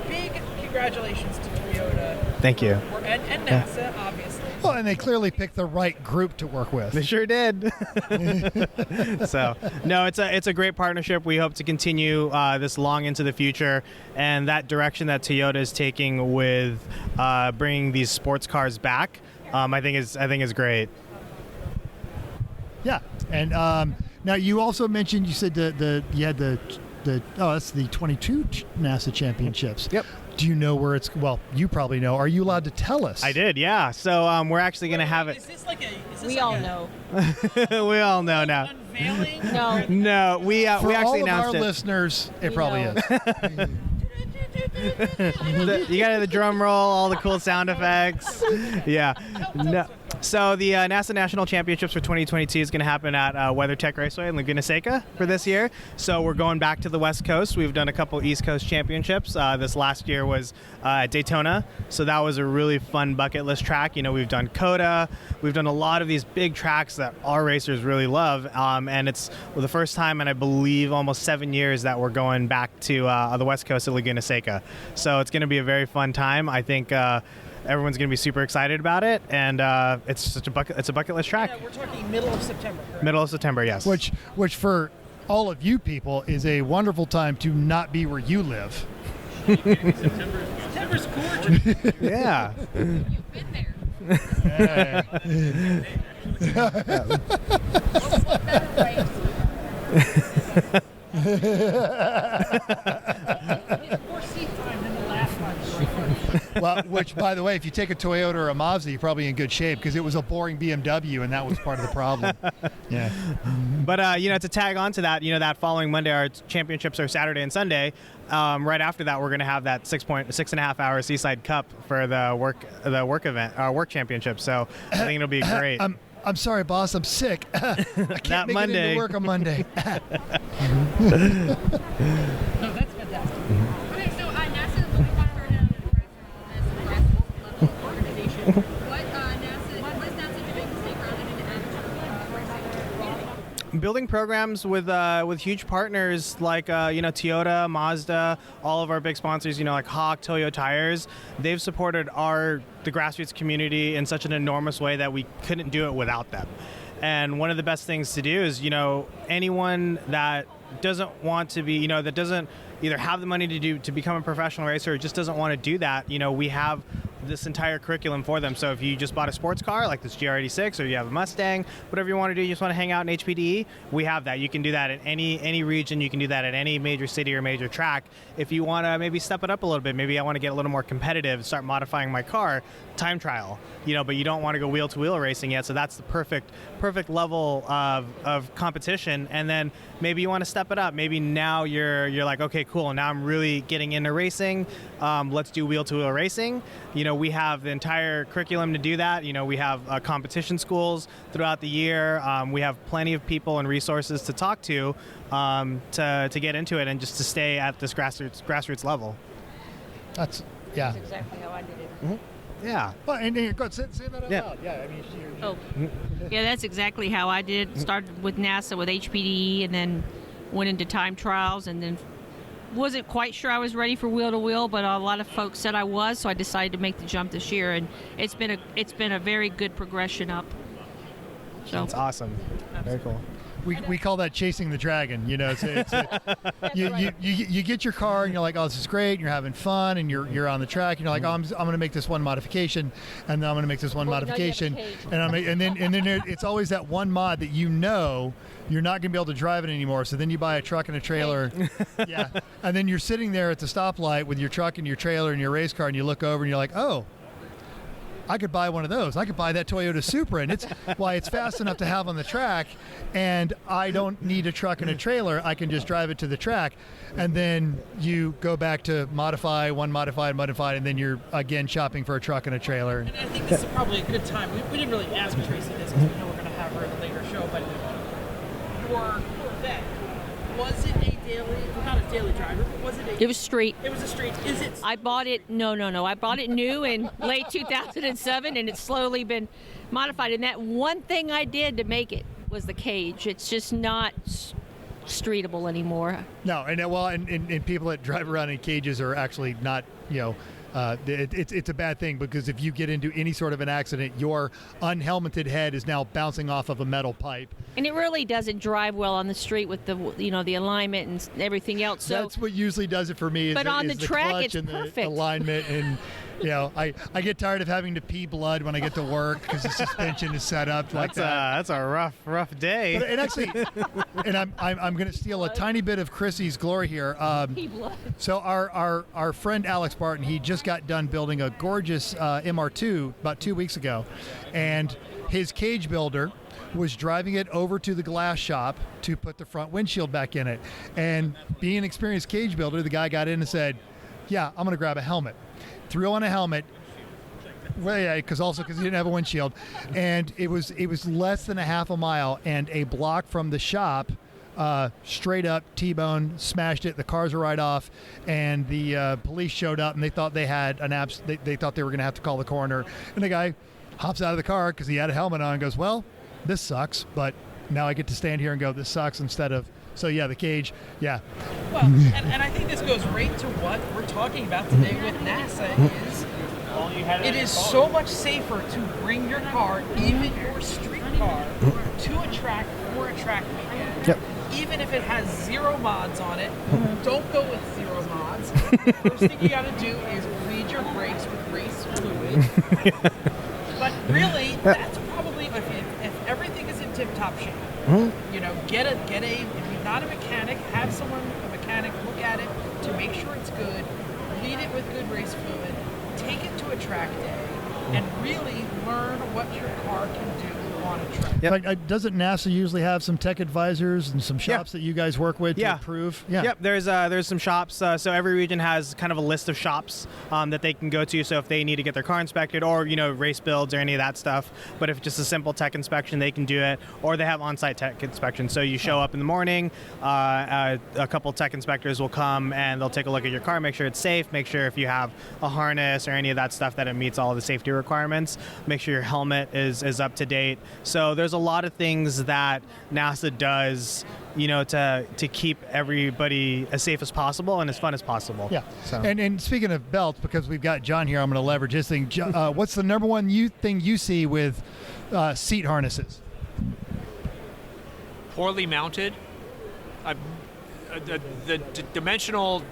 big congratulations to Toyota. Thank you. And NASA, obviously. Well, and they clearly picked the right group to work with. They sure did. So, no, it's a great partnership. We hope to continue this long into the future, and that direction that Toyota is taking with bringing these sports cars back, I think is great. Yeah, and now you also mentioned you said you had that's the 22 NASA championships. Yep. Do you know where it's? Well, you probably know. Are you allowed to tell us? I did, yeah. So we're actually going to have it. Is this like a? We all know. We all know now. Unveiling? No. No, we For actually all of announced our it. listeners, it We probably know. is. You got the drum roll, all the cool sound effects. Yeah. No. So the NASA National Championships for 2022 is going to happen at WeatherTech Raceway in Laguna Seca for this year. So we're going back to the West Coast. We've done a couple East Coast championships. This last year was at Daytona. So that was a really fun bucket list track. We've done COTA. We've done a lot of these big tracks that our racers really love. And it's the first time in, I believe, almost 7 years that we're going back to the West Coast of Laguna Seca. So it's going to be a very fun time. I think everyone's going to be super excited about it, and it's a bucket list track. Yeah, we're talking middle of September. Correct? Middle of September, yes. Which for all of you people is a wonderful time to not be where you live. September's gorgeous. Yeah. You've been there. Yeah. What better way? It's more seat time than the last one. Well, Which, by the way, if you take a Toyota or a Mazda, you're probably in good shape because it was a boring BMW, and that was part of the problem. Yeah. But to tag on to that, that following Monday, our championships are Saturday and Sunday. Right after that, we're going to have that 6.5 hour Seaside Cup for the work championship. So I think it'll be great. I'm sorry, boss. I'm sick. I can't make it into work on Monday. No, that's fantastic. Okay, so NASA is looking for an grassroots level organization. What is NASA doing to stay grounded in amateur? Building programs with huge partners like Toyota, Mazda, all of our big sponsors, like Hawk, Toyo Tires. They've supported the grassroots community in such an enormous way that we couldn't do it without them. And one of the best things to do is, anyone that doesn't want to be, that doesn't either have the money to become a professional racer or just doesn't want to do that, we have this entire curriculum for them. So if you just bought a sports car like this GR86 or you have a Mustang, whatever you want to do, you just want to hang out in HPDE, we have that. You can do that in any region. You can do that at any major city or major track. If you want to maybe step it up a little bit, maybe I want to get a little more competitive, start modifying my car, time trial, but you don't want to go wheel-to-wheel racing yet. So that's the perfect level of competition. And then maybe you want to step it up. Maybe now you're like, okay, cool. Now I'm really getting into racing. Let's do wheel-to-wheel racing. We have the entire curriculum to do that. We have competition schools throughout the year. We have plenty of people and resources to talk to get into it and just to stay at this grassroots level. That's exactly how I did it. Mm-hmm. Yeah. Well, and go ahead, say that out loud. Yeah, I mean, Yeah, that's exactly how I did it. Started with NASA with HPDE and then went into time trials and then wasn't quite sure I was ready for wheel-to-wheel, but a lot of folks said I was, so I decided to make the jump this year, and it's been a very good progression up. So it's awesome. Very cool. We call that chasing the dragon. You get your car and you're like, oh, this is great, and you're having fun, and you're on the track, and you're like, oh, I'm going to make this one modification, and then I'm going to make this one modification, and then it's always that one mod that you're not going to be able to drive it anymore. So then you buy a truck and a trailer, and then you're sitting there at the stoplight with your truck and your trailer and your race car, and you look over and you're like, oh, I could buy one of those. I could buy that Toyota Supra, and it's fast enough to have on the track, and I don't need a truck and a trailer. I can just drive it to the track, and then you go back to modified, and then you're again shopping for a truck and a trailer. And I think this is probably a good time. We didn't really ask Tracy this because we know we're going to have her in a later show, but your Corvette, was it a daily, not a daily driver, but was it a... It was street. It was a street. Is it... I bought it, no. I bought it new in late 2007, and it's slowly been modified. And that one thing I did to make it was the cage. It's just not streetable anymore. No, and people that drive around in cages are actually not, it's a bad thing, because if you get into any sort of an accident, your unhelmeted head is now bouncing off of a metal pipe. And it really doesn't drive well on the street with the the alignment and everything else. So that's what usually does it for me. But on the track, clutch it's and perfect. The alignment, and I get tired of having to pee blood when I get to work because the suspension is set up like that. That's a rough day. And actually, and I'm going to steal a tiny bit of Chrissy's glory here. Pee blood. So our friend Alex Barton, he just got done building a gorgeous MR2 about 2 weeks ago, and his cage builder was driving it over to the glass shop to put the front windshield back in it. And being an experienced cage builder, the guy got in and said, yeah, I'm going to grab a helmet. Threw on a helmet, because he didn't have a windshield. And it was less than a half a mile, and a block from the shop, straight up T-bone, smashed it. The cars were right off, and the police showed up, and they thought they had they thought they were going to have to call the coroner. And the guy hops out of the car because he had a helmet on and goes, well, this sucks, but now I get to stand here and go, this sucks, instead of, so yeah, the cage, yeah. Well, and I think this goes right to what we're talking about today with NASA is it is so much safer to bring your car, even your street car, to a track for a track weekend. Yep. Even if it has 0 mods on it, don't go with 0 mods. First thing you got to do is bleed your brakes with race fluid. But really, that's probably, if everything is in tip-top shape, get a, if you're not a mechanic, have a mechanic look at it to make sure it's good, bleed it with good race fluid, take it to a track day and really learn what your car can do on a track. Yep. Like, doesn't NASA usually have some tech advisors and some shops that you guys work with to improve? Yeah. Yep. There's some shops. So every region has kind of a list of shops that they can go to. So if they need to get their car inspected, or race builds or any of that stuff. But if just a simple tech inspection, they can do it. Or they have on-site tech inspection. So you show up in the morning, a couple tech inspectors will come and they'll take a look at your car, make sure it's safe, make sure if you have a harness or any of that stuff that it meets all of the safety requirements, make sure your helmet is up to date. So there's a lot of things that NASA does, to keep everybody as safe as possible and as fun as possible. Yeah. So. And speaking of belts, because we've got John here, I'm going to leverage his thing. What's the number one thing you see with seat harnesses? Poorly mounted. The dimensional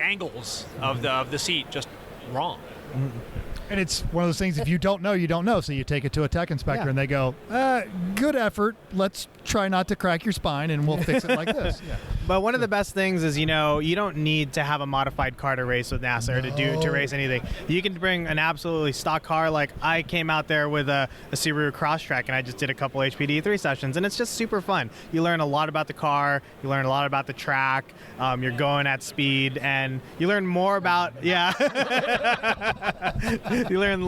angles of the seat just wrong. And it's one of those things, if you don't know, you don't know. So you take it to a tech inspector and they go, good effort. Let's try not to crack your spine and we'll fix it like this. Yeah. But one of the best things is, you don't need to have a modified car to race with NASA or to race anything. You can bring an absolutely stock car. Like I came out there with a Subaru Crosstrek and I just did a couple HPD3 sessions and it's just super fun. You learn a lot about the car. You learn a lot about the track. You're going at speed and you learn more about, you learn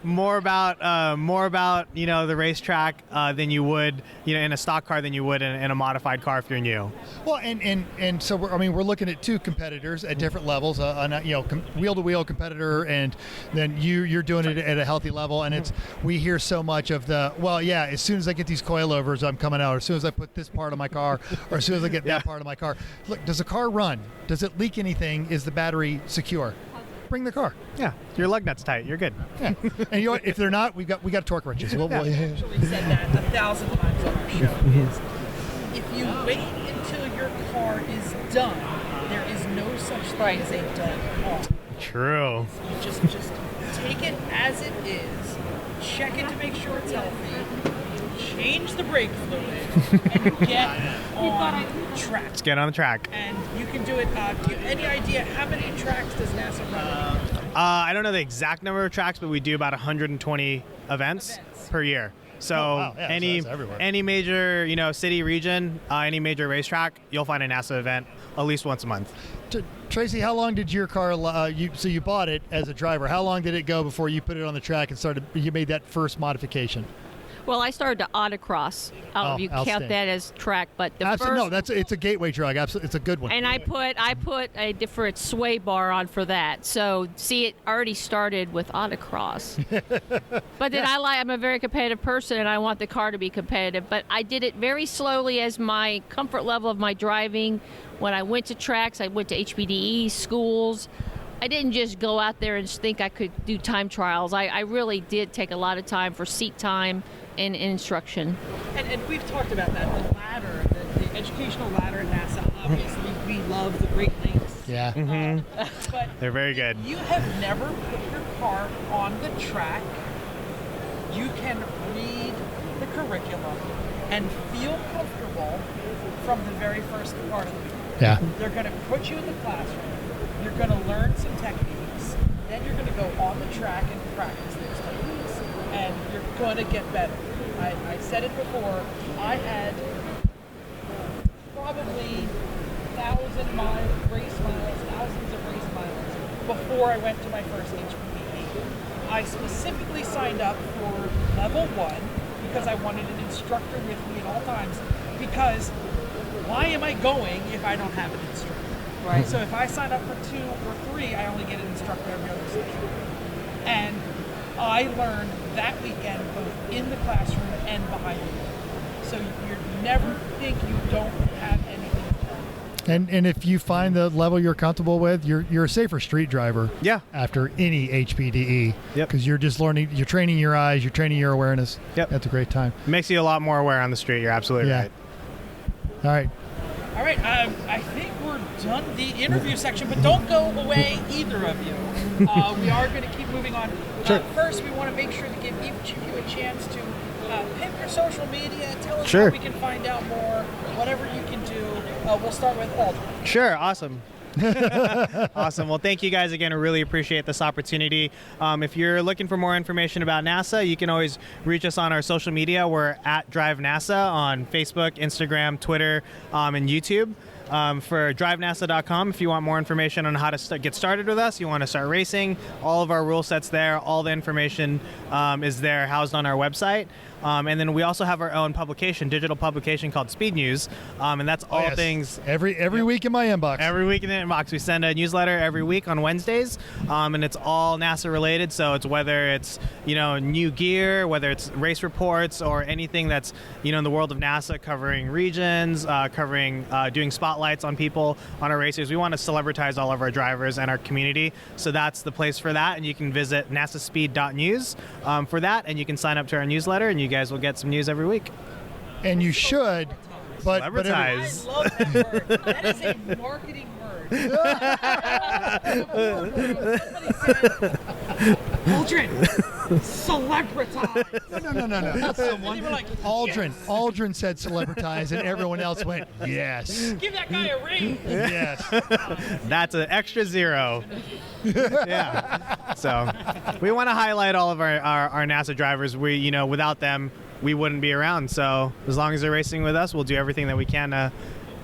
more about the racetrack than you would in a stock car than you would in a modified car if you're new. Well, and so we're looking at two competitors at different levels, wheel-to-wheel competitor, and then you're doing it at a healthy level. And we hear so much of as soon as I get these coilovers, I'm coming out. Or as soon as I put this part of my car, or as soon as I get that part of my car. Look, does the car run? Does it leak anything? Is the battery secure? Bring the car. Yeah, your lug nut's tight. You're good. Yeah. And if they're not, we got torque wrenches. We've actually said that 1,000 times on our show. Is if you wait until your car is done, there is no such thing as a done car. True. You just take it as it is, check it to make sure it's healthy, change the brake fluid, and get on track. Let's get on the track. And you can do it. Do you have any idea how many tracks does NASA run? I don't know the exact number of tracks, but we do about 120 events per year. So any major city, region, any major racetrack, you'll find a NASA event at least once a month. Tracy, how long did your car? So you bought it as a driver. How long did it go before you put it on the track and you made that first modification? Well, I started to autocross. I don't know if you count that as track, but it's a gateway drag. Absolutely, it's a good one. And I put a different sway bar on for that. So see, it already started with autocross. But then I'm a very competitive person, and I want the car to be competitive. But I did it very slowly as my comfort level of my driving. When I went to tracks, I went to HPDE schools. I didn't just go out there and think I could do time trials. I really did take a lot of time for seat time and instruction. And we've talked about that, the ladder, the educational ladder at NASA. Obviously, we love the Great Lakes. Yeah. But they're very good. If you have never put your car on the track, you can read the curriculum and feel comfortable from the very first part of the week. Yeah. They're going to put you in the classroom. You're going to learn some techniques. Then you're going to go on the track and practice those techniques. And you're going to get better. I said it before. I had probably thousands of race miles before I went to my first HPD. I specifically signed up for level 1 because I wanted an instructor with me at all times. Because why am I going if I don't have an instructor? Right. So if I sign up for 2 or 3, I only get an instructor every other session. And I learned that weekend both in the classroom and behind the wheel. So you never think you don't have anything to learn. And if you find the level you're comfortable with, you're a safer street driver. Yeah. After any HPDE. Yep. Because you're just learning, you're training your eyes, you're training your awareness. Yep. That's a great time. It makes you a lot more aware on the street. You're absolutely right. All right. All right, I think we're done the interview section, but don't go away, either of you. We are going to keep moving on. Sure. First, we want to make sure to give each of you a chance to pimp your social media, tell us Sure. how we can find out more, whatever you can do. We'll start with Aldrin. Sure, awesome. Awesome. Well, thank you guys again. I really appreciate this opportunity. If you're looking for more information about NASA, you can always reach us on our social media. We're at Drive NASA on Facebook, Instagram, Twitter, and YouTube. For drivenasa.com, if you want more information on how to get started with us, you want to start racing, all of our rule sets there, all the information is there housed on our website. And then we also have our own publication, digital publication called Speed News, and that's all things. Every week in my inbox. Every week in the inbox. We send a newsletter every week on Wednesdays, and it's all NASA related. So it's whether it's new gear, whether it's race reports, or anything that's in the world of NASA, covering regions, doing spotlights on people on our races. We want to celebritize all of our drivers and our community. So that's the place for that, and you can visit Nasaspeed.news for that, and you can sign up to our newsletter, and you guys will get some news every week. And you should, but I Celebritize. love that word. That is a marketing word. Aldrin, celebritize. No. Someone like Aldrin said celebritize, and everyone else went, yes. give that guy a ring. Yes. That's an extra 0. Yeah. So we want to highlight all of our NASA drivers. We, without them, we wouldn't be around. So as long as they're racing with us, we'll do everything that we can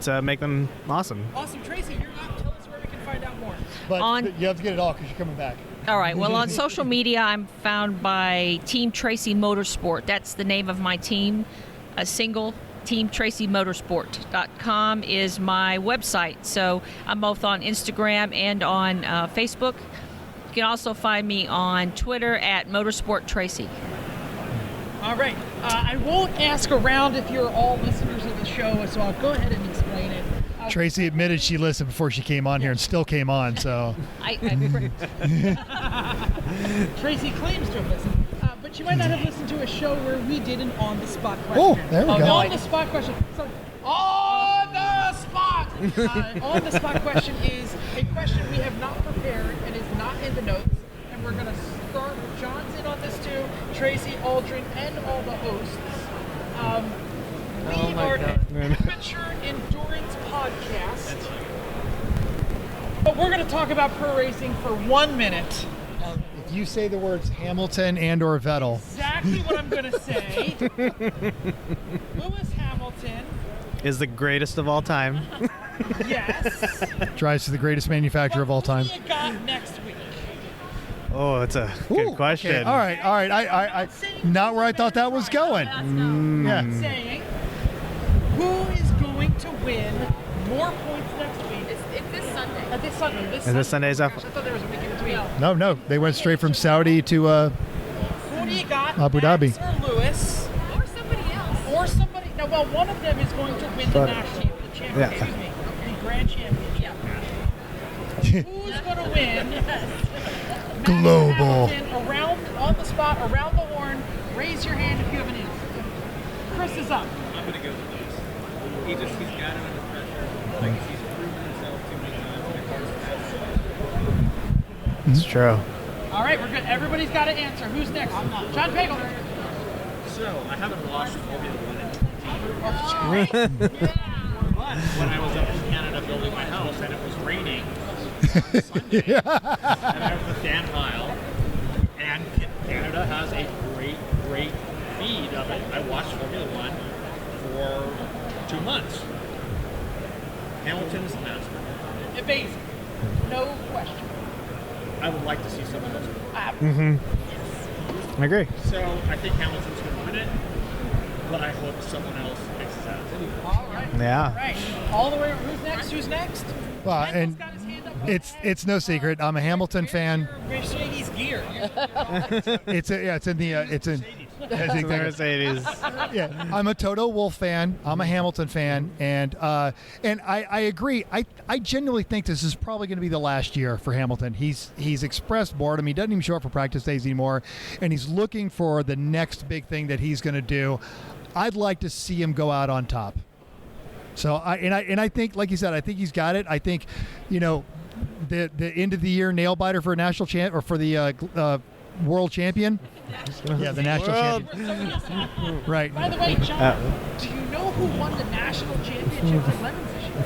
to make them awesome. Awesome. Tracy, you're up. Tell us where we can find out more. But you have to get it all because you're coming back. All right. Well, on social media, I'm found by Team Tracy Motorsport. That's the name of my team. A single TeamTracyMotorsport.com is my website. So I'm both on Instagram and on Facebook. You can also find me on Twitter at Motorsport Tracy. All right. I won't ask around if you're all listeners of the show, so I'll go ahead and explain it. Tracy admitted she listened before she came on here and still came on, so. Tracy claims to have listened, but you might not have listened to a show where we did an on-the-spot question. Oh, there we go. On-the-spot question. So, on the spot! On-the-spot question is a question we have not prepared and is not in the notes, and we're going to start with John's in on this too, Tracy, Aldrin, and all the hosts. We are an amateur endurance podcast, but we're going to talk about pro racing for 1 minute. If you say the words Hamilton and or Vettel. Exactly what I'm going to say. Lewis Hamilton Is the greatest of all time. Yes. Drives to the greatest manufacturer of all time. What do you got next week? Oh, that's a good question. Okay. All right. I not where I thought that was going. Yeah. I'm saying who is going to win more points next week? It's this Sunday. This Sunday. Is this Sunday's up? Gosh, I thought there was a week in between. No, they went straight from Saudi to Who do you got? Abu Dhabi. Max or Lewis? Or somebody else. Or somebody. No, well, one of them is going to win the national championship. Yeah. Excuse me, the grand championship. Who's going to win? Max Global. Hamilton, around on the spot, around the horn. Raise your hand if you have an answer. Chris is up. I'm going to go with this. He's got him under pressure. Like, he's proven himself too many times in the cars. It's true. All right, we're good. Everybody's got an answer. Who's next? John Pagel. So, I haven't watched Formula 1 in Great. but when I was up in Canada building my house and it was raining Sunday, and I was with Dan Heil, and Canada has a great feed of it. I watched Formula 1 for 2 months. Hamilton is the master. Amazing. No question. I would like to see someone else. I agree. So I think Hamilton's going to win it, but I hope someone else takes it out. All right. Yeah. All right. All the way. Who's next? Well, Michael's and got his hand up. it's no secret. I'm a Hamilton fan. Mercedes gear. It's in the Mercedes. yeah, I'm a Toto Wolff fan. I'm a Hamilton fan, and I agree. I genuinely think this is probably going to be the last year for Hamilton. He's expressed boredom. He doesn't even show up for practice days anymore, and he's looking for the next big thing that he's going to do. I'd like to see him go out on top. So I think, like you said, I think he's got it. I think, the end of the year nail biter for a national champ or for the world champion. Yeah, the national champion. Right. By the way, John, do you know who won the national championship in Lemons this year?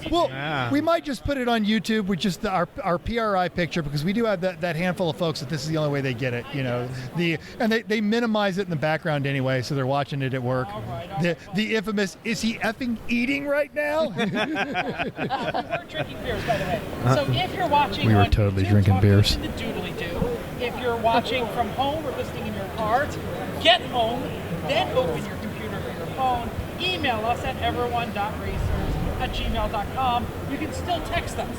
Well, Yeah. we might just put it on YouTube with just our PRI picture, because we do have that handful of folks that this is the only way they get it. And they minimize it in the background anyway, so they're watching it at work. The infamous, is he effing eating right now? We were drinking beers, by the way. So if you're watching, We were on totally YouTube, drinking talk beers. in the doodly-doo. If you're watching from home or listening in your car, get home, then open your computer or your phone. Email us at everyone.racers@gmail.com. You can still text us,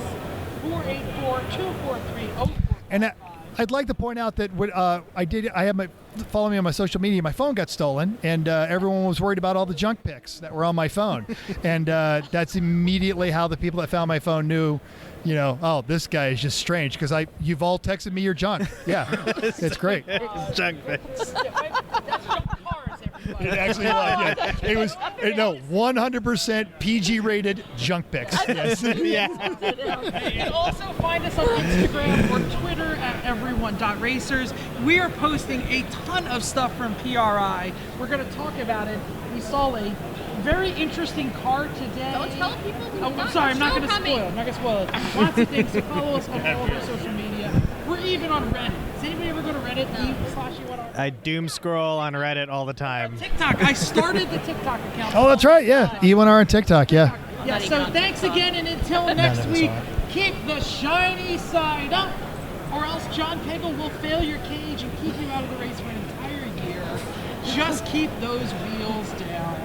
484-243-0455. And I'd like to point out that follow me on my social media. My phone got stolen, and everyone was worried about all the junk pics that were on my phone. And that's immediately how the people that found my phone knew, oh, this guy is just strange, because you've all texted me your junk. Yeah, it's great. Junk pics. That's junk cars, everybody. It actually was. Yeah. It was 100% PG-rated junk pics. Yes. Yeah. You can also find us on Instagram or Twitter at everyone.racers. We are posting a ton of stuff from PRI. We're going to talk about it. We saw a very interesting car today. Don't tell people. I'm sorry, I'm not going to spoil it. I'm not going to spoil it. Lots of things. So follow us on all of our social media. We're even on Reddit. Does anybody ever go to Reddit? I doom scroll on Reddit all the time. TikTok. I started the TikTok account. Oh, that's right. Yeah, E1R on TikTok. Yeah. Yeah. So thanks again, and until next week, keep the shiny side up, or else John Pagel will fail your cage and keep you out of the race for an entire year. Just keep those wheels down.